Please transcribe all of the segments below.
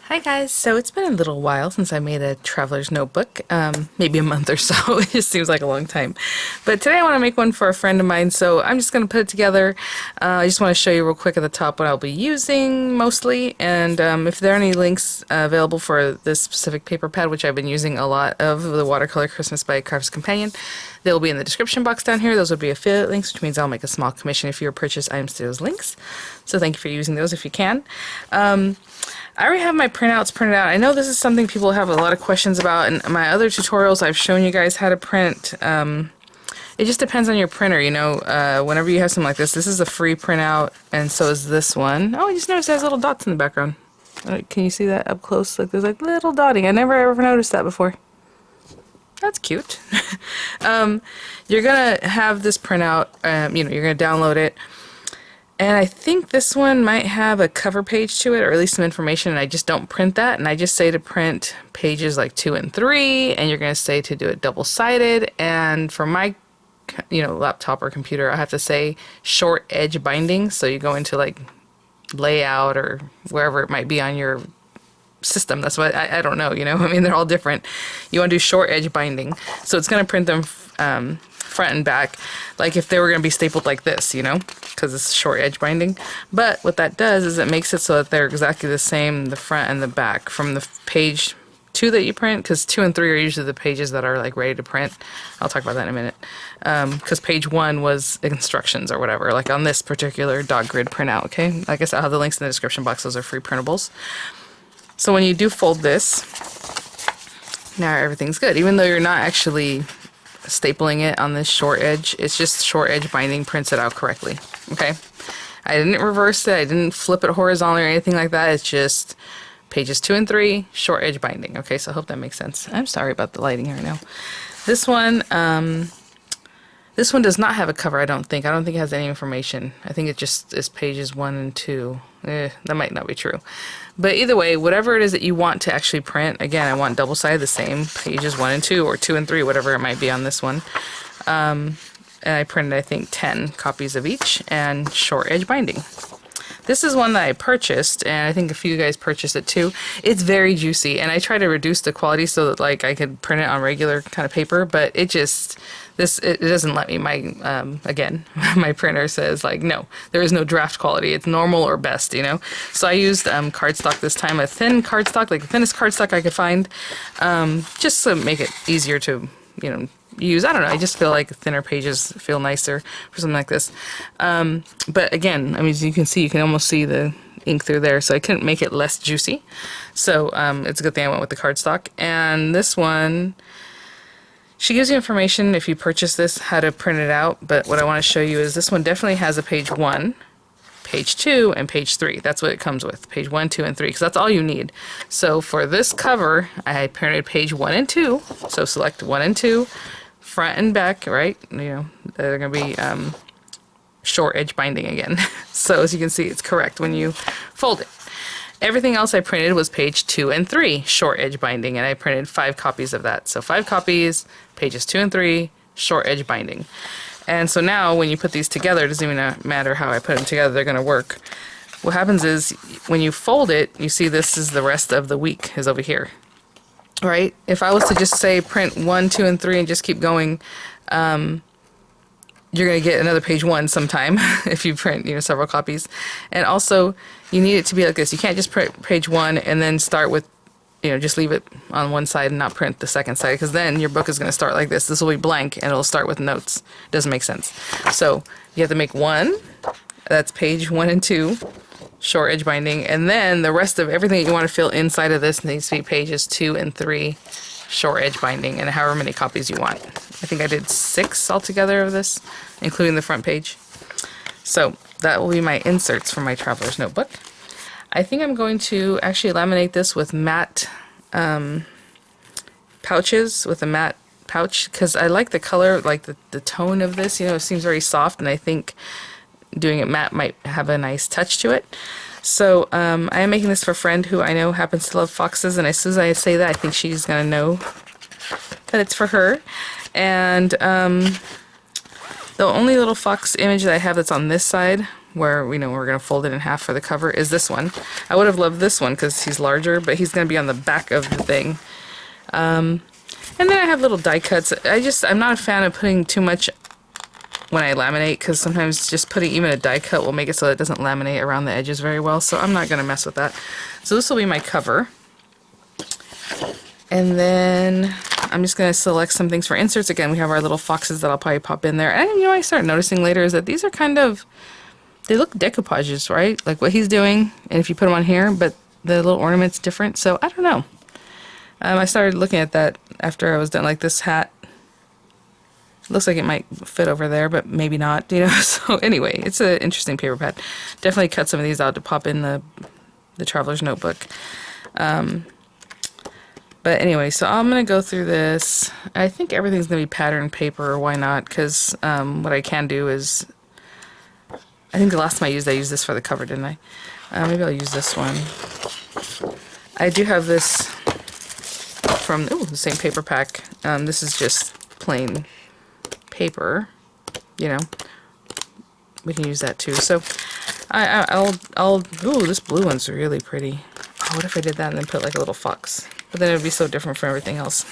Hi guys, so it's been a little while since I made a traveler's notebook, maybe a month or so. It just seems like a long time. But today I want to make one for a friend of mine, so I'm just going to put it together. I just want to show you real quick at the top what I'll be using mostly, and if there are any links available for this specific paper pad, which I've been using a lot of, the Watercolor Christmas by Craft's Companion, they'll be in the description box down here. Those will be affiliate links, which means I'll make a small commission if you purchase items to those links. So thank you for using those if you can. I already have my printouts printed out. I know this is something people have a lot of questions about. In my other tutorials, I've shown you guys how to print. It just depends on your printer, you know. Whenever you have something like this is a free printout, and so is this one. Oh, I just noticed it has little dots in the background. Can you see that up close? Like there's like little dotting. I never ever noticed that before. That's cute. You're gonna have this printout. You know, you're gonna download it. And I think this one might have a cover page to it, or at least some information, and I just don't print that, and I just say to print pages like 2 and 3, and you're going to say to do it double-sided, and for my, you know, laptop or computer, I have to say short edge binding, so you go into like layout or wherever it might be on your system. That's what, I don't know, you know, I mean, they're all different. You want to do short edge binding, so it's going to print them front and back, like if they were going to be stapled like this, you know, because it's short edge binding. But what that does is it makes it so that they're exactly the same, the front and the back, from the page 2 that you print, because 2 and 3 are usually the pages that are like ready to print. I'll talk about that in a minute, because page 1 was instructions or whatever, like on this particular dot grid printout. Okay, like I said, I'll have the links in the description box. Those are free printables. So when you do fold this, now everything's good, even though you're not actually stapling it on this short edge. It's just short edge binding prints it out correctly. Okay, I didn't reverse it, I didn't flip it horizontally or anything like that. It's just pages 2 and 3 short edge binding. Okay, so I hope that makes sense. I'm sorry about the lighting here now. This one does not have a cover. I don't think it has any information. I think it just is pages 1 and 2. That might not be true, but either way, whatever it is that you want to actually print, again, I want double-sided, the same pages 1 and 2 or 2 and 3, whatever it might be on this one. And I printed, I think, 10 copies of each, and short edge binding. This is one that I purchased, and I think a few guys purchased it too. It's very juicy, and I try to reduce the quality so that like I could print it on regular kind of paper, but it just, it doesn't let me. My again, my printer says like, no, there is no draft quality. It's normal or best, you know. So I used cardstock this time, a thin cardstock, like the thinnest cardstock I could find, just to make it easier to, you know, use. I don't know, I just feel like thinner pages feel nicer for something like this. But again, I mean, as you can see, you can almost see the ink through there, so I couldn't make it less juicy. So it's a good thing I went with the cardstock. And this one, she gives you information if you purchase this how to print it out, but what I want to show you is this one definitely has a page 1, page 2, and page 3. That's what it comes with, page 1, 2, and 3, because that's all you need. So for this cover, I printed page 1 and 2, so select 1 and 2, front and back, right? You know, they're going to be short edge binding again. So as you can see, it's correct when you fold it. Everything else I printed was page 2 and 3, short edge binding, and I printed 5 copies of that. So 5 copies, pages 2 and 3, short edge binding. And so now when you put these together, it doesn't even matter how I put them together, they're going to work. What happens is when you fold it, you see this is the rest of the week is over here. Right? If I was to just say print 1, 2, and 3 and just keep going, you're going to get another page 1 sometime if you print, you know, several copies. And also, you need it to be like this. You can't just print page 1 and then start with, you know, just leave it on one side and not print the second side, because then your book is going to start like this. This will be blank and it'll start with notes. It doesn't make sense. So you have to make 1, that's page 1 and 2, short edge binding, and then the rest of everything that you want to fill inside of this needs to be pages 2 and 3, short edge binding, and however many copies you want. I think I did 6 altogether of this, including the front page. So that will be my inserts for my traveler's notebook. I think I'm going to actually laminate this with matte pouches, with a matte pouch, because I like the color, like the tone of this, you know, it seems very soft, and I think doing it matte might have a nice touch to it. So I am making this for a friend who I know happens to love foxes, and as soon as I say that, I think she's going to know that it's for her. And the only little fox image that I have that's on this side where, you know, we're going to fold it in half for the cover is this one. I would have loved this one because he's larger, but he's going to be on the back of the thing. And then I have little die cuts. I'm not a fan of putting too much when I laminate, because sometimes just putting even a die cut will make it so it doesn't laminate around the edges very well, so I'm not going to mess with that. So this will be my cover. And then I'm just going to select some things for inserts. Again, we have our little foxes that I'll probably pop in there. And you know, I started noticing later is that these are kind of, they look decoupages, right? Like what he's doing, and if you put them on here, but the little ornament's different, so I don't know. I started looking at that after I was done, like this hat. Looks like it might fit over there, but maybe not, you know. So anyway, it's an interesting paper pad. Definitely cut some of these out to pop in the traveler's notebook. But anyway, so I'm going to go through this. I think everything's going to be pattern paper, why not? Because what I can do is, I think the last time I used this for the cover, didn't I? Maybe I'll use this one. I do have this from the same paper pack. This is just plain paper, you know. We can use that too. So ooh, this blue one's really pretty. Oh, what if I did that and then put like a little fox? But then it would be so different from everything else.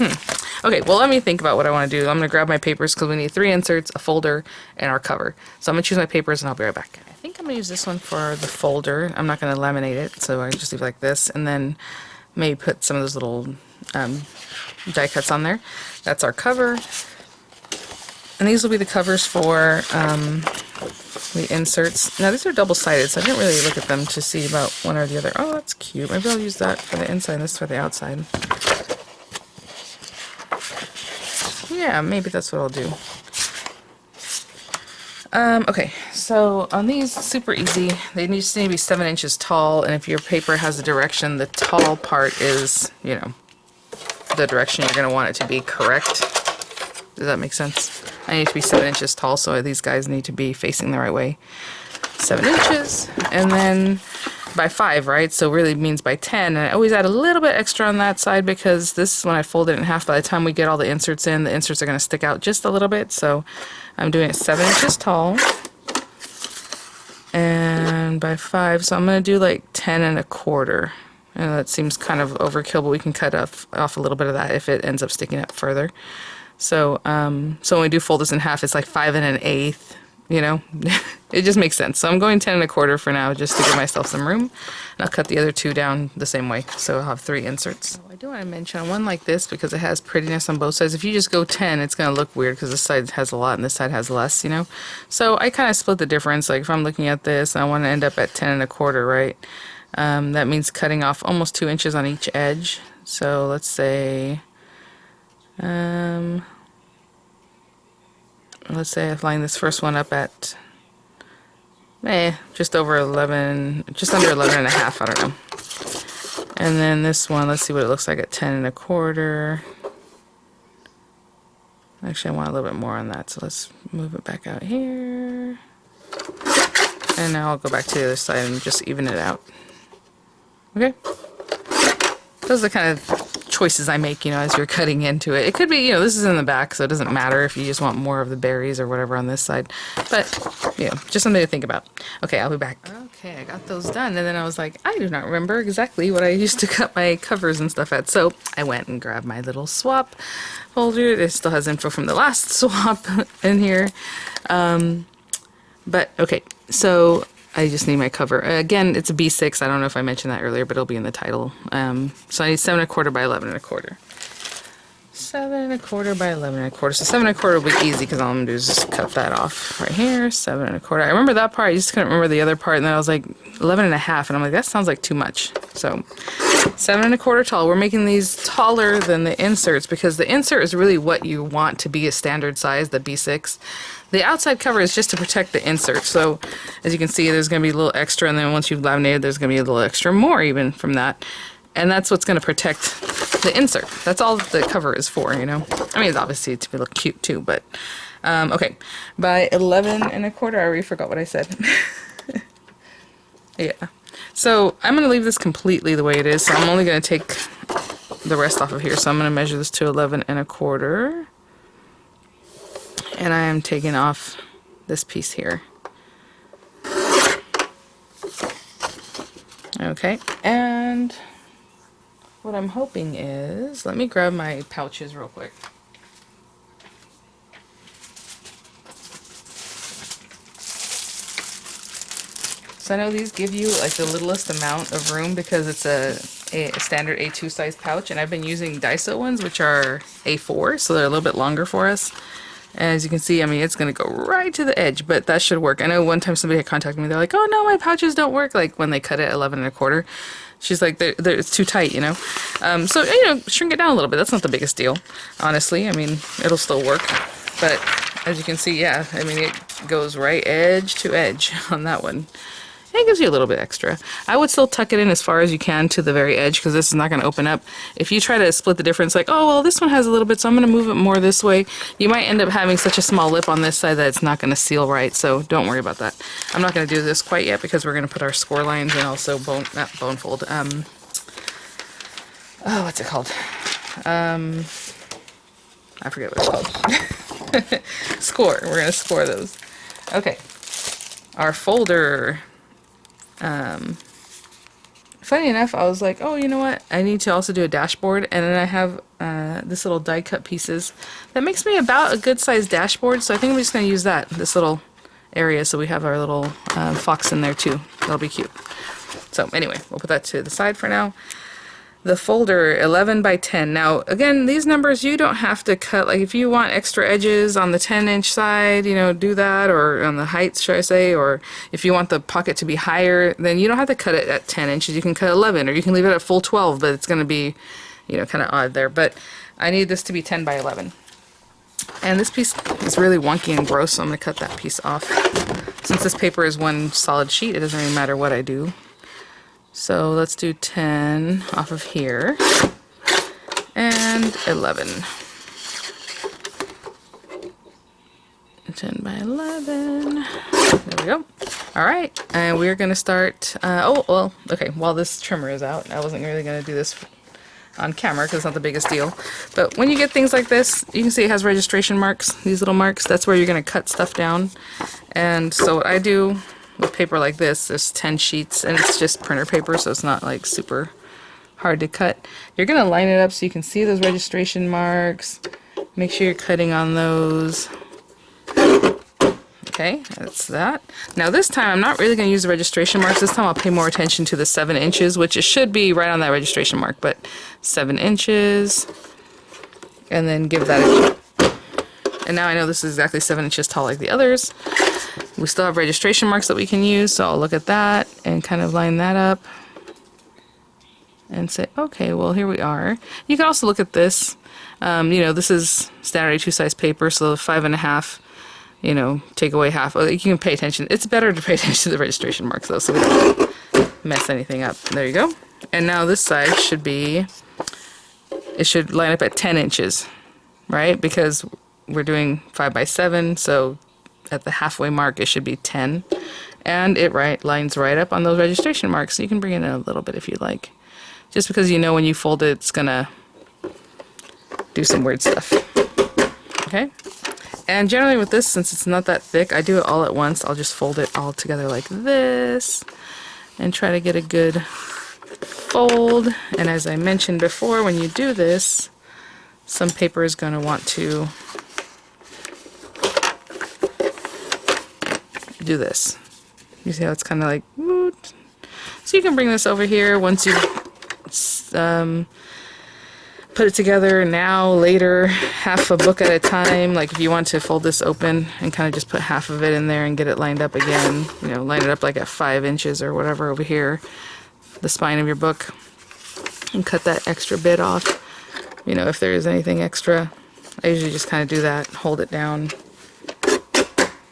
Okay, well, let me think about what I want to do. I'm going to grab my papers because we need 3 inserts, a folder, and our cover. So I'm going to choose my papers and I'll be right back. I think I'm going to use this one for the folder. I'm not going to laminate it, so I just leave it like this. And then maybe put some of those little die cuts on there. That's our cover. And these will be the covers for the inserts. Now these are double-sided, so I didn't really look at them to see about one or the other. Oh, that's cute. Maybe I'll use that for the inside and this for the outside. Yeah, maybe that's what I'll do. Okay, so on these, super easy. They just need to be 7 inches tall, and if your paper has a direction, the tall part is, you know, the direction you're going to want it to be correct. Does that make sense? I need to be 7 inches tall, so these guys need to be facing the right way. 7 inches, and then by 5, right? So really means by 10, and I always add a little bit extra on that side because this is when I fold it in half. By the time we get all the inserts in, the inserts are going to stick out just a little bit, so I'm doing it 7 inches tall, and by 5, so I'm going to do like 10 1/4. And that seems kind of overkill, but we can cut off a little bit of that if it ends up sticking up further. So, so when we do fold this in half, it's like 5 1/8, you know. It just makes sense. So I'm going 10 1/4 for now, just to give myself some room. And I'll cut the other 2 down the same way, so I'll have 3 inserts. I do want to mention one like this because it has prettiness on both sides. If you just go 10, it's going to look weird because this side has a lot and this side has less, you know. So I kind of split the difference. Like if I'm looking at this, and I want to end up at 10 1/4, right? That means cutting off almost 2 inches on each edge. So let's say, I'm line this first one up at just over 11, just under 11 1/2, I don't know. And then this one, let's see what it looks like at 10 1/4. Actually, I want a little bit more on that, so let's move it back out here. And now I'll go back to the other side and just even it out. Okay? Those are the kind of choices I make, you know, as you're cutting into it. It could be, you know, this is in the back, so it doesn't matter if you just want more of the berries or whatever on this side. But, you know, just something to think about. Okay, I'll be back. Okay, I got those done, and then I was like, I do not remember exactly what I used to cut my covers and stuff at. So I went and grabbed my little swap folder. It still has info from the last swap in here. But, okay, so I just need my cover. Again, it's a B6. I don't know if I mentioned that earlier, but it'll be in the title. So I need 7 1/4 by 11 1/4. 7 1/4 by 11 1/4. So 7 1/4 will be easy because all I'm going to do is just cut that off right here. 7 1/4. I remember that part. I just couldn't remember the other part. And then I was like 11 1/2. And I'm like, that sounds like too much. So 7 1/4 tall. We're making these taller than the inserts because the insert is really what you want to be a standard size, the B6. The outside cover is just to protect the insert. So as you can see, there's going to be a little extra, and then once you've laminated, there's going to be a little extra more even from that. And that's what's going to protect the insert. That's all the cover is for, you know. I mean, it's obviously to look cute too, but okay. By 11 1/4, I already forgot what I said. Yeah. So I'm going to leave this completely the way it is. So I'm only going to take the rest off of here. So I'm going to measure this to 11 1/4. And I am taking off this piece here. Okay, and what I'm hoping is, let me grab my pouches real quick. So I know these give you like the littlest amount of room because it's a standard A2 size pouch, and I've been using Daiso ones, which are A4, so they're a little bit longer for us. And as you can see, I mean, it's going to go right to the edge, but that should work. I know one time somebody had contacted me, they're like, oh no, my pouches don't work, like when they cut it 11 1/4. She's like, it's too tight, you know? So, you know, shrink it down a little bit. That's not the biggest deal, honestly. I mean, it'll still work. But as you can see, yeah, I mean, it goes right edge to edge on that one. It gives you a little bit extra. I would still tuck it in as far as you can to the very edge because this is not going to open up. If you try to split the difference, like, oh, well, this one has a little bit, so I'm going to move it more this way, you might end up having such a small lip on this side that it's not going to seal right, so don't worry about that. I'm not going to do this quite yet because we're going to put our score lines and also not bone fold. Oh, what's it called? I forget what it's called. Score. We're going to score those. Okay. Our folder. Funny enough, I was like, oh, you know what? I need to also do a dashboard, and then I have this little die cut pieces that makes me about a good sized dashboard. So I think I'm just going to use this little area, so we have our little fox in there too. That'll be cute. So anyway, we'll put that to the side for now. The folder 11 by 10. Now again, these numbers you don't have to cut. Like if you want extra edges on the 10-inch side, you know, do that, or on the heights, should I say, or if you want the pocket to be higher, then you don't have to cut it at 10 inches. You can cut 11, or you can leave it at full 12, but it's going to be, you know, kind of odd there. But I need this to be 10 by 11. And this piece is really wonky and gross, so I'm going to cut that piece off. Since this paper is one solid sheet, it doesn't really matter what I do. So let's do 10 off of here, and 11. 10 by 11. There we go. All right, and we're going to start, oh, well, okay, while this trimmer is out, I wasn't really going to do this on camera because it's not the biggest deal. But when you get things like this, you can see it has registration marks, these little marks. That's where you're going to cut stuff down. And so what I do with paper like this, there's 10 sheets, and it's just printer paper, so it's not like super hard to cut. You're going to line it up so you can see those registration marks. Make sure you're cutting on those. Okay, that's that. Now this time I'm not really going to use the registration marks. This time I'll pay more attention to the 7 inches, which it should be right on that registration mark, but 7 inches. And then give that a... And now I know this is exactly 7 inches tall like the others. We still have registration marks that we can use, so I'll look at that and kind of line that up and say, okay, well, here we are. You can also look at this. You know, this is standard A2 size paper, so 5.5, you know, take away half. You can pay attention. It's better to pay attention to the registration marks, though, so we don't mess anything up. There you go. And now this side should be, it should line up at 10 inches, right? Because we're doing 5 by 7, so at the halfway mark it should be 10, and it lines right up on those registration marks. So you can bring it in a little bit if you like, just because you know when you fold it, it's gonna do some weird stuff. Okay, and generally with this, since it's not that thick, I do it all at once. I'll just fold it all together like this and try to get a good fold. And as I mentioned before, when you do this, some paper is going to want to do this. You see how it's kind of like, woot. So you can bring this over here once you put it together, now, later, half a book at a time. Like if you want to fold this open and kind of just put half of it in there and get it lined up again, you know, line it up like at 5 inches or whatever over here, the spine of your book, and cut that extra bit off. You know, if there is anything extra, I usually just kind of do that, hold it down.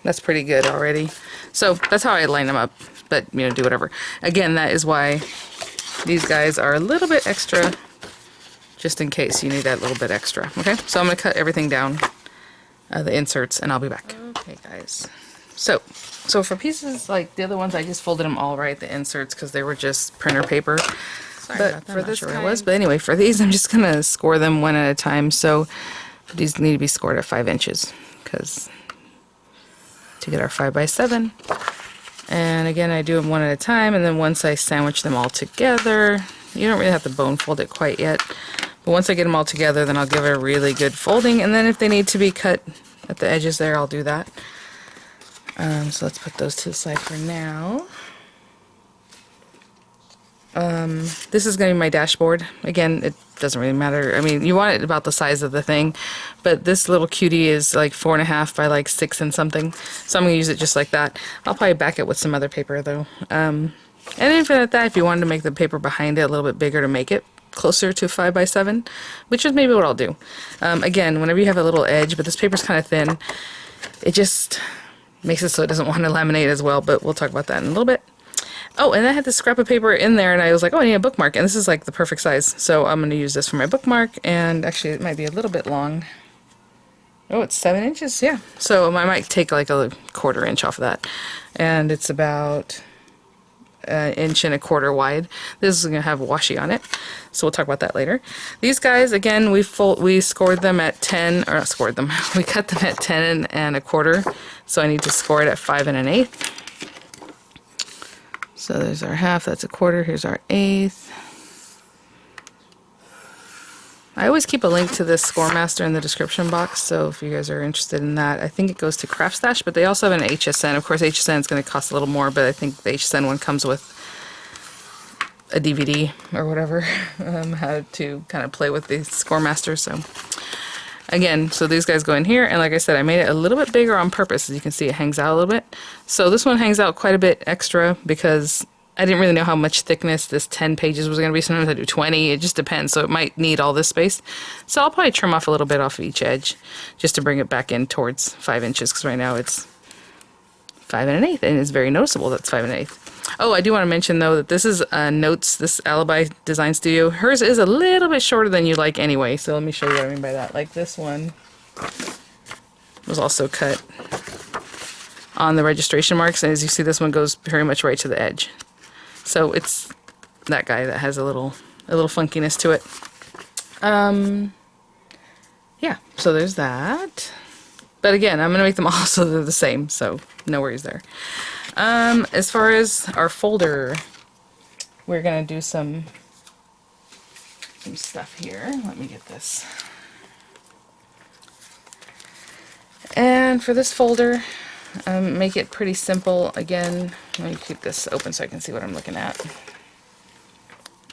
That's pretty good already. So that's how I line them up, but you know, do whatever. Again, that is why these guys are a little bit extra, just in case you need that little bit extra. Okay, so I'm gonna cut everything down, the inserts, and I'll be back. Okay guys, so for pieces like the other ones, I just folded them all right, the inserts, because they were just printer paper. Sorry about that. For this sure kind, but anyway, for these I'm just gonna score them one at a time. So these need to be scored at 5 inches, because to get our 5 by 7, And again, I do them one at a time, and then once I sandwich them all together, you don't really have to bone fold it quite yet, but once I get them all together, then I'll give it a really good folding, and then if they need to be cut at the edges there, I'll do that. So let's put those to the side for now. This is going to be my dashboard. Again, it doesn't really matter. I mean, you want it about the size of the thing, but this little cutie is like 4.5 by like 6 and something, so I'm going to use it just like that. I'll probably back it with some other paper though. And even at that, if you wanted to make the paper behind it a little bit bigger to make it closer to 5 by 7, which is maybe what I'll do. Again, whenever you have a little edge, but this paper's kind of thin, it just makes it so it doesn't want to laminate as well, but we'll talk about that in a little bit. Oh, and I had this scrap of paper in there, and I was like, oh, I need a bookmark, and this is like the perfect size, so I'm going to use this for my bookmark, and actually it might be a little bit long. Oh, it's 7 inches, yeah. So I might take like a 1/4 inch off of that, and it's about 1.25 inches wide. This is going to have washi on it, so we'll talk about that later. These guys, again, we scored them at 10, or not scored them, we cut them at 10 1/4, so I need to score it at 5 1/8. So there's our half, that's 1/4, here's our 1/8. I always keep a link to this Score Master in the description box, so if you guys are interested in that. I think it goes to Craft Stash, but they also have an HSN. Of course, HSN is going to cost a little more, but I think the HSN one comes with a DVD or whatever, how to kind of play with the Score Master, so... Again, so these guys go in here, and like I said, I made it a little bit bigger on purpose. As you can see, it hangs out a little bit. So this one hangs out quite a bit extra because I didn't really know how much thickness this 10 pages was going to be. Sometimes I do 20. It just depends. So it might need all this space. So I'll probably trim off a little bit off of each edge just to bring it back in towards 5 inches, because right now it's 5 1/8, and it's very noticeable that's 5 1/8. Oh, I do want to mention though that this is Notes, this Alibi Design Studio. Hers is a little bit shorter than you like anyway, so let me show you what I mean by that. Like this one was also cut on the registration marks, and as you see, this one goes very much right to the edge. So it's that guy that has a little funkiness to it. Yeah, so there's that. But again, I'm going to make them all so they're the same, so no worries there. As far as our folder, we're going to do some stuff here. Let me get this. And for this folder, make it pretty simple. Again, let me keep this open so I can see what I'm looking at.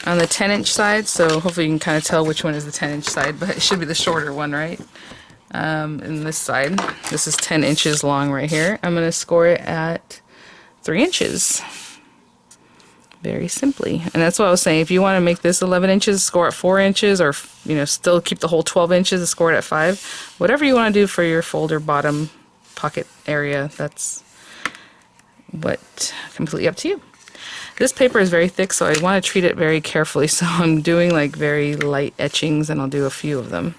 On the 10-inch side, so hopefully you can kind of tell which one is the 10-inch side, but it should be the shorter one, right? In this side, this is 10 inches long right here. I'm going to score it at 3 inches. Very simply. And that's what I was saying. If you want to make this 11 inches, score at 4 inches, or, you know, still keep the whole 12 inches and score it at 5. Whatever you want to do for your folder bottom pocket area, that's completely up to you. This paper is very thick, so I want to treat it very carefully. So I'm doing like very light etchings, and I'll do a few of them.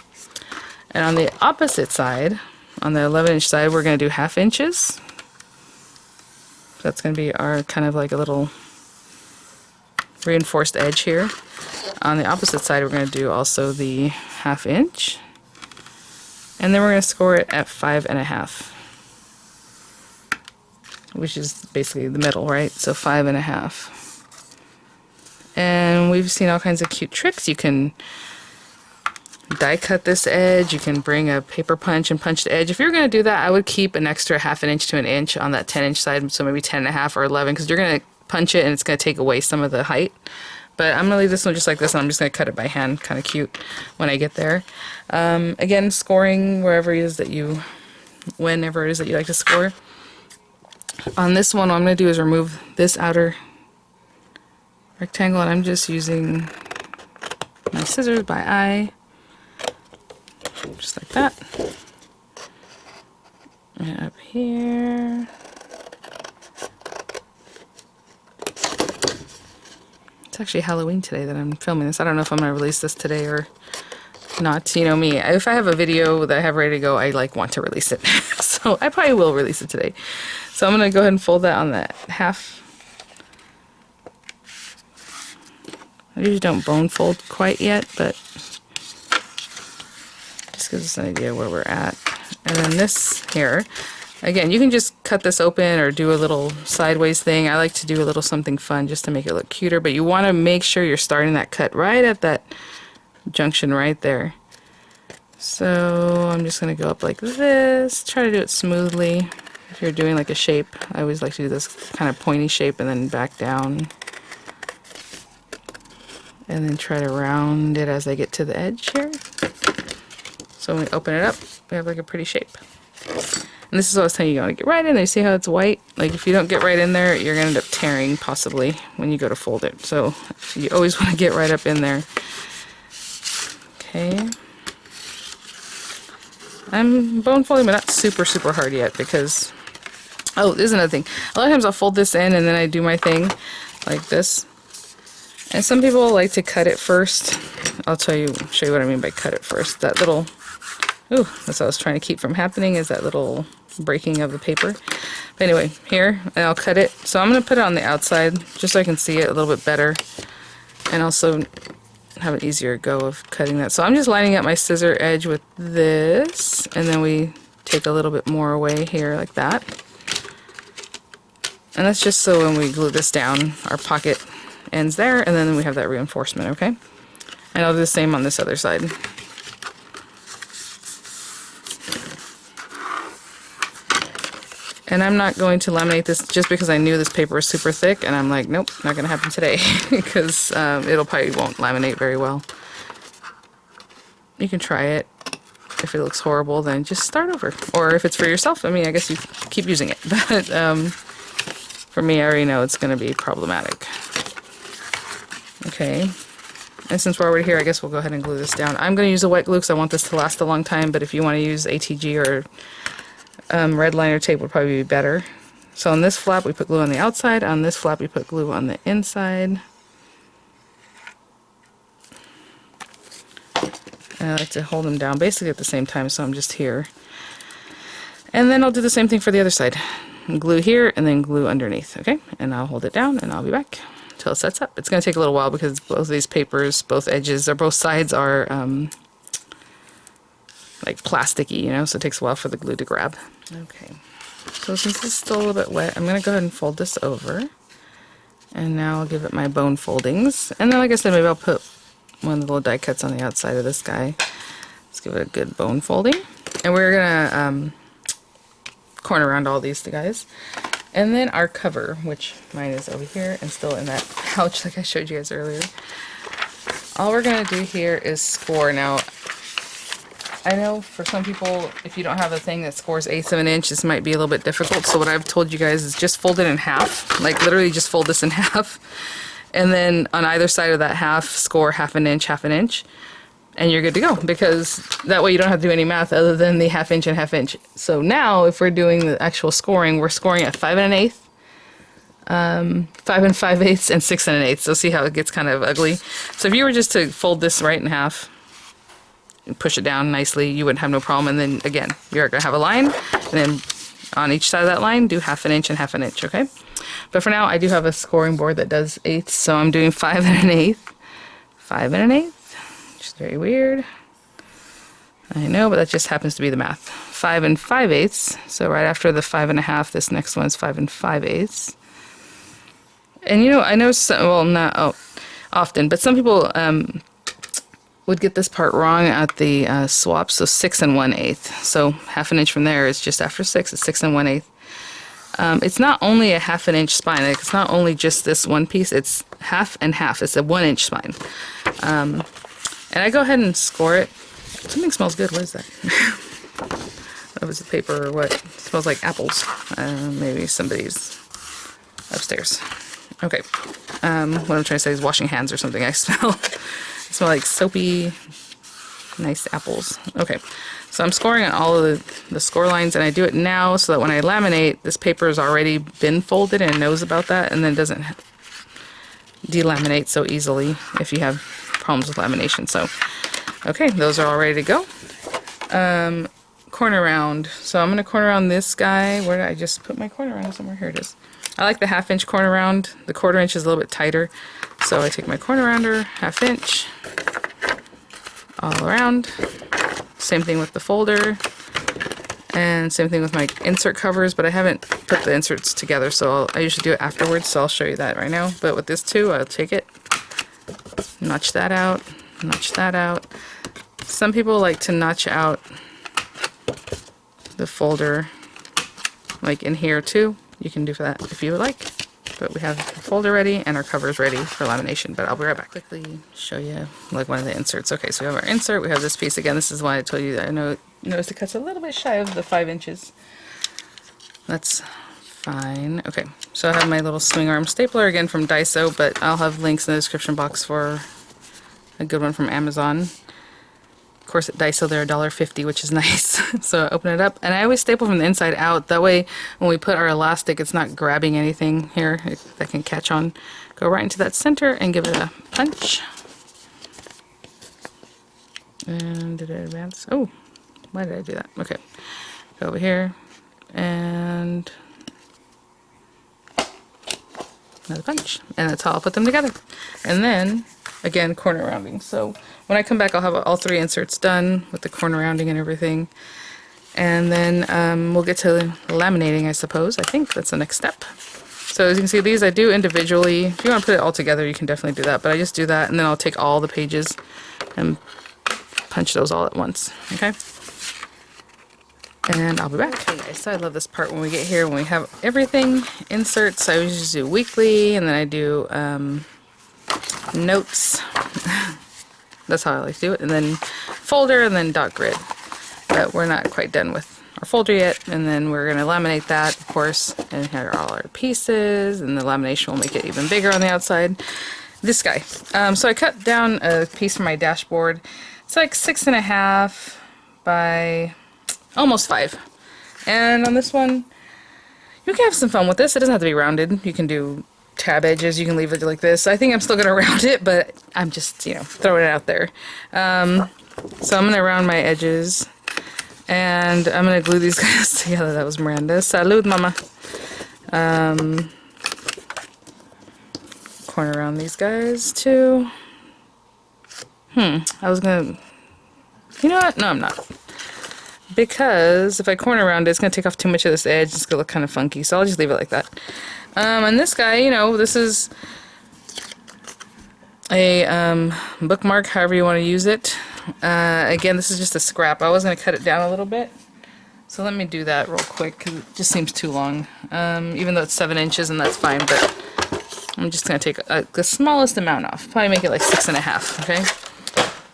And on the opposite side, on the 11-inch side, we're going to do 1/2 inches. That's going to be our kind of like a little reinforced edge here. On the opposite side, we're going to do also the 1/2 inch. And then we're going to score it at 5 1/2. Which is basically the middle, right? So 5 1/2. And we've seen all kinds of cute tricks. You can die cut this edge, you can bring a paper punch and punch the edge. If you're going to do that, I would keep an extra 1/2 inch to 1 inch on that 10-inch side, so maybe 10 1/2 or 11, because you're going to punch it and it's going to take away some of the height. But I'm going to leave this one just like this, and I'm just going to cut it by hand, kind of cute when I get there. Again, scoring wherever it is that whenever it is that you like to score. On this one, what I'm going to do is remove this outer rectangle, and I'm just using my scissors by eye. Just like that. And up here. It's actually Halloween today that I'm filming this. I don't know if I'm going to release this today or not. You know me. If I have a video that I have ready to go, I want to release it. So I probably will release it today. So I'm going to go ahead and fold that on that 1/2. I usually don't bone fold quite yet, but just gives us an idea where we're at. And then this here, Again, you can just cut this open or do a little sideways thing. I like to do a little something fun just to make it look cuter, but you want to make sure you're starting that cut right at that junction right there. So I'm just going to go up like this, try to do it smoothly. If you're doing like a shape, I always like to do this kind of pointy shape and then back down. And then try to round it as I get to the edge here. So when we open it up, we have like a pretty shape. And this is what I was telling you, you want to get right in there. You see how it's white? Like if you don't get right in there, you're going to end up tearing possibly when you go to fold it. So you always want to get right up in there. Okay. I'm bone folding, but not super hard yet because, oh, there's another thing. A lot of times I'll fold this in and then I do my thing like this. And some people like to cut it first. I'll show you what I mean by cut it first. That little, ooh, that's what I was trying to keep from happening, is that little breaking of the paper. But anyway, here, and I'll cut it. So I'm going to put it on the outside just so I can see it a little bit better. And also have an easier go of cutting that. So I'm just lining up my scissor edge with this. And then we take a little bit more away here like that. And that's just so when we glue this down, our pocket ends there. And then we have that reinforcement, okay? And I'll do the same on this other side. And I'm not going to laminate this just because I knew this paper was super thick, and I'm like, nope, not going to happen today because it'll probably won't laminate very well. You can try it. If it looks horrible, then just start over. Or if it's for yourself, I mean, I guess you keep using it. But for me, I already know it's going to be problematic. Okay. And since we're already here, I guess we'll go ahead and glue this down. I'm going to use a wet glue because I want this to last a long time, but if you want to use ATG or red liner tape would probably be better. So on this flap we put glue on the outside, on this flap we put glue on the inside. And I like to hold them down basically at the same time, so I'm just here. And then I'll do the same thing for the other side. Glue here and then glue underneath, okay? And I'll hold it down and I'll be back until it sets up. It's going to take a little while because both of these papers, both edges, or both sides are like plasticky, you know, so it takes a while for the glue to grab. Okay, so since this is still a little bit wet, I'm going to go ahead and fold this over. And now I'll give it my bone foldings. And then, like I said, maybe I'll put one of the little die cuts on the outside of this guy. Let's give it a good bone folding. And we're going to corner around all these guys. And then our cover, which mine is over here and still in that pouch like I showed you guys earlier. All we're going to do here is score. Now, I know for some people, if you don't have a thing that scores 1/8 of an inch, this might be a little bit difficult. So what I've told you guys is just fold it in half. Like literally just fold this in half. And then on either side of that half, score 1/2 inch. And you're good to go. Because that way you don't have to do any math other than the 1/2 inch and 1/2 inch. So now if we're doing the actual scoring, we're scoring at 5 1/8. 5 5/8 and 6 1/8. So see how it gets kind of ugly. So if you were just to fold this right in half, and push it down nicely, you wouldn't have no problem. And then again, you're going to have a line, and then on each side of that line do 1/2 inch and 1/2 inch, okay? But for now, I do have a scoring board that does 1/8, so I'm doing 5 1/8, 5 1/8, which is very weird. I know, but that just happens to be the math. 5 5/8, so right after the 5 1/2, this next one is 5 5/8. And you know, I know some, well, not often, but some people would get this part wrong at the swap, so 6 1/8. So 1/2 inch from there is just after 6, it's 6 1/8. It's not only a 1/2 inch spine, like it's not only just this one piece, it's 1/2 and 1/2, it's a 1 inch spine. And I go ahead and score it. Something smells good, what is that? I don't know if it's the paper or what. It smells like apples. Maybe somebody's upstairs. Okay, what I'm trying to say is washing hands or something. I smell like soapy, nice apples. Okay, so I'm scoring on all of the score lines, and I do it now so that when I laminate, this paper has already been folded and knows about that, and then doesn't delaminate so easily if you have problems with lamination. So, okay, those are all ready to go. Corner round. So I'm going to corner round this guy. Where did I just put my corner round? Somewhere. Here it is. I like the 1/2 inch corner round. The 1/4 inch is a little bit tighter. So I take my corner rounder, 1/2 inch, all around. Same thing with the folder. And same thing with my insert covers, but I haven't put the inserts together, so I usually do it afterwards, so I'll show you that right now. But with this too, I'll take it, notch that out, notch that out. Some people like to notch out the folder like in here too. You can do that if you would like. But we have the folder ready and our covers ready for lamination, but I'll be right back. Quickly show you like one of the inserts. Okay, so we have our insert, we have this piece again. This is why I told you that I noticed it cuts a little bit shy of the 5 inches. That's fine. Okay, so I have my little swing arm stapler again from Daiso, but I'll have links in the description box for a good one from Amazon. Of course, at Daiso they're $1.50, which is nice. So I open it up, and I always staple from the inside out. That way, when we put our elastic, it's not grabbing anything here that can catch on. Go right into that center and give it a punch. And did it advance? Oh, why did I do that? Okay, go over here and another punch, and that's how I'll put them together. And then again, corner rounding. So when I come back, I'll have all 3 inserts done with the corner rounding and everything. And then we'll get to laminating, I suppose. I think that's the next step. So as you can see, these I do individually. If you want to put it all together, you can definitely do that. But I just do that, and then I'll take all the pages and punch those all at once. Okay? And I'll be back. Okay, guys, so I love this part when we get here, when we have everything inserts. I always just do weekly, and then I do notes. That's how I like to do it. And then folder, and then dot grid. But we're not quite done with our folder yet, and then we're going to laminate that, of course, and here are all our pieces, and the lamination will make it even bigger on the outside. This guy. So I cut down a piece from my dashboard. It's like 6.5 by almost 5. And on this one, you can have some fun with this. It doesn't have to be rounded. You can do tab edges. You can leave it like this. I think I'm still going to round it, but I'm just, you know, throwing it out there. So I'm going to round my edges, and I'm going to glue these guys together. That was Miranda. Salud, mama. Corner around these guys too. I was going to... You know what? No, I'm not. Because if I corner around it, it's going to take off too much of this edge. It's going to look kind of funky, so I'll just leave it like that. And this guy, you know, this is a bookmark, however you want to use it. Again, this is just a scrap. I was going to cut it down a little bit. So let me do that real quick, because it just seems too long. Even though it's 7 inches, and that's fine, but I'm just going to take the smallest amount off. Probably make it like 6.5, okay?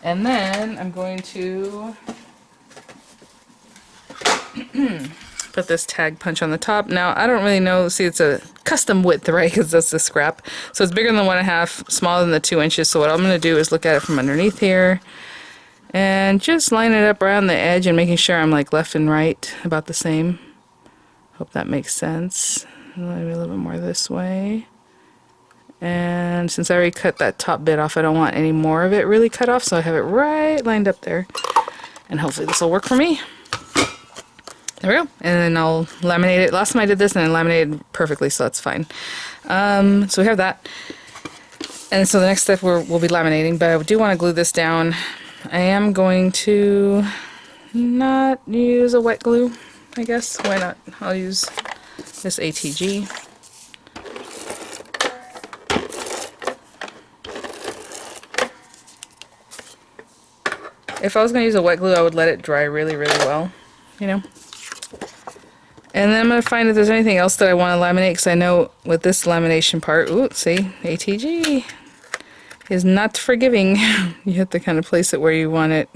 And then I'm going to put this tag punch on the top. Now, I don't really know. See, it's a custom width, right? Because that's the scrap. So it's bigger than 1.5, smaller than the 2 inches. So what I'm going to do is look at it from underneath here and just line it up around the edge and making sure I'm like left and right about the same. Hope that makes sense. Maybe a little bit more this way. And since I already cut that top bit off, I don't want any more of it really cut off, so I have it right lined up there. And hopefully this will work for me. There we go. And then I'll laminate it. Last time I did this and I laminated perfectly, so that's fine. So we have that. And so the next step we'll be laminating, but I do want to glue this down. I am going to not use a wet glue, I guess. Why not? I'll use this ATG. If I was going to use a wet glue, I would let it dry really, really well, you know. And then I'm going to find if there's anything else that I want to laminate, because I know with this lamination part, ooh, see, ATG is not forgiving. You have to kind of place it where you want it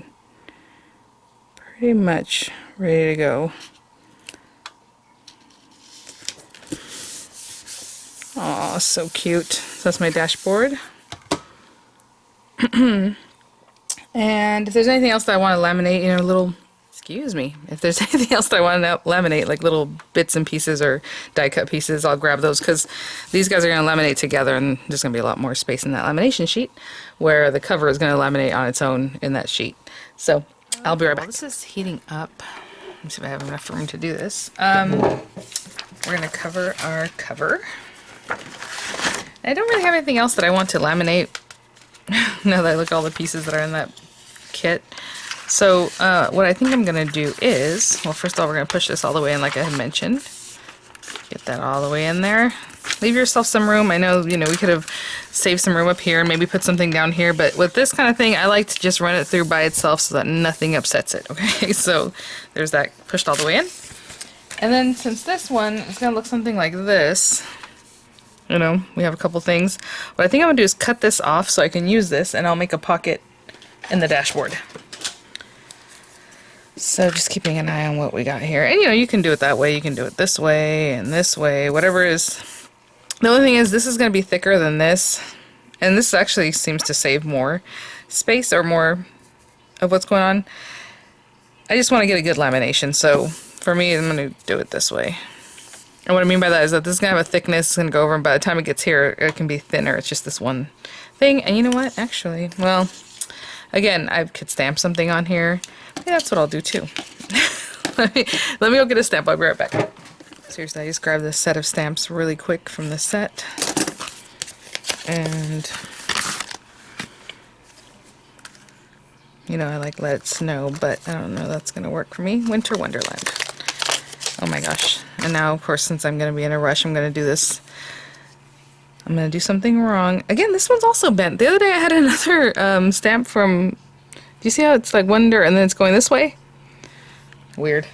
pretty much ready to go. Aw, so cute. So that's my dashboard. And if there's anything else that I want to laminate, you know, little, excuse me, if there's anything else that I want to laminate, like little bits and pieces or die cut pieces, I'll grab those, because these guys are going to laminate together, and there's going to be a lot more space in that lamination sheet, where the cover is going to laminate on its own in that sheet. So I'll be right back. This is heating up. Let me see if I have enough room to do this. We're going to cover our cover. I don't really have anything else that I want to laminate now that I look at all the pieces that are in that kit. So what I think I'm going to do is, well, first of all, we're going to push this all the way in like I had mentioned. Get that all the way in there. Leave yourself some room. I know, you know, we could have saved some room up here and maybe put something down here, but with this kind of thing, I like to just run it through by itself so that nothing upsets it, okay? So there's that pushed all the way in. And then since this one is going to look something like this, you know, we have a couple things. What I think I'm going to do is cut this off so I can use this, and I'll make a pocket in the dashboard. So just keeping an eye on what we got here. And you know, you can do it that way, you can do it this way, and this way, whatever is. The only thing is, this is going to be thicker than this, and this actually seems to save more space or more of what's going on. I just want to get a good lamination, so for me, I'm going to do it this way. And what I mean by that is that this is going to have a thickness, it's going to go over, and by the time it gets here, it can be thinner. It's just this one thing. And you know what? Actually, well, again, I could stamp something on here. Yeah, that's what I'll do too. let me go get a stamp. I'll be right back. Seriously, I just grabbed this set of stamps really quick from the set. And, you know, I like let it snow, but I don't know that's going to work for me. Winter Wonderland. Oh my gosh. And now, of course, since I'm going to be in a rush, I'm going to do this. I'm going to do something wrong. Again, this one's also bent. The other day I had another stamp from... Do you see how it's like wonder and then it's going this way? Weird.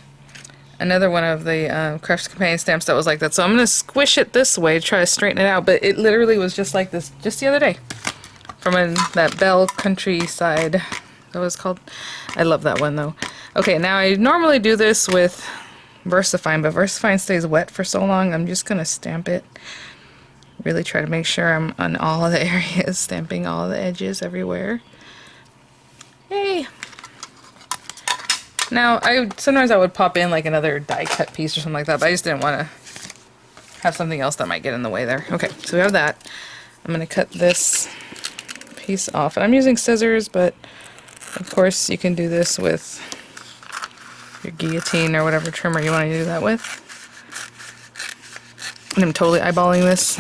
Another one of the Crafts Companion stamps that was like that. So I'm going to squish it this way to try to straighten it out. But it literally was just like this just the other day. From that Bell Countryside. That was called. I love that one though. Okay, now I normally do this with VersaFine, but VersaFine stays wet for so long. I'm just going to stamp it. Really try to make sure I'm on all of the areas. Stamping all of the edges everywhere. Yay! Now, sometimes I would pop in like another die cut piece or something like that, but I just didn't want to have something else that might get in the way there. Okay, so we have that. I'm going to cut this piece off. And I'm using scissors, but of course you can do this with your guillotine or whatever trimmer you want to do that with. And I'm totally eyeballing this.